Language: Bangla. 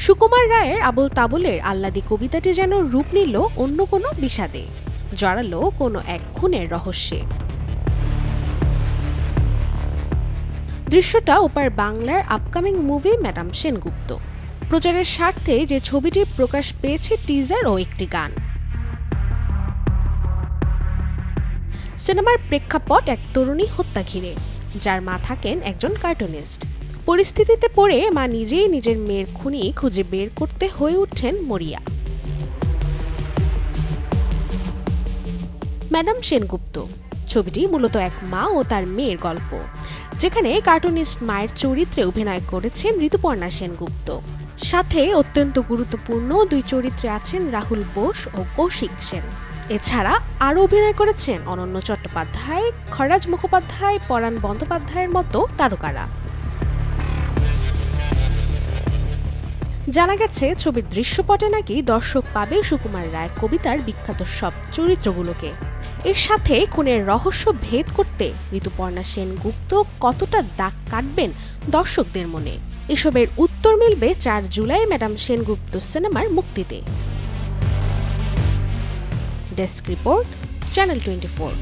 সুকুমার রায়ের আবোল তাবোলের আহ্লাদী কবিতাটি যেন রূপ নিল অন্য কোনো বিষাদে, জড়ালো কোনো এক খুনের রহস্যে। দৃশ্যটা ওপার বাংলার আপকামিং মুভি ম্যাডাম সেনগুপ্ত। প্রচারের স্বার্থে যে ছবিটির প্রকাশ পেয়েছে টিজার ও একটি গান। সিনেমার প্রেক্ষাপট এক তরুণী হত্যা ঘিরে, যার মা থাকেন একজন কার্টুনিস্ট। পরিস্থিতিতে পড়ে মা নিজেই নিজের মেয়ের খুনি খুঁজে বের করতে হয়ে উঠছেন মরিয়া। ম্যাডাম সেনগুপ্ত ছবিটি মূলত এক মা ও তার মেয়ের গল্প, যেখানে কার্টুনিস্ট মায়ের চরিত্রে অভিনয় করেছেন ঋতুপর্ণা সেনগুপ্ত। সাথে অত্যন্ত গুরুত্বপূর্ণ দুই চরিত্রে আছেন রাহুল বোস ও কৌশিক সেন। এছাড়া আরও অভিনয় করেছেন অনন্য চট্টোপাধ্যায়, খরাজ মুখোপাধ্যায়, পরাণ বন্দ্যোপাধ্যায়ের মতো তারকারা। জানা গেছে ছবির দৃশ্যপটে নাকি দর্শক পাবে সুকুমার রায়ের কবিতার বিখ্যাত সব চরিত্রগুলোকে। এর সাথে খুনের রহস্য ভেদ করতে ঋতুপর্ণা সেনগুপ্ত কতটা দাগ কাটবেন দর্শকদের মনে, এসবের উত্তর মিলবে 4 জুলাই ম্যাডাম সেনগুপ্ত সিনেমার মুক্তিতে। Desk report, channel 24।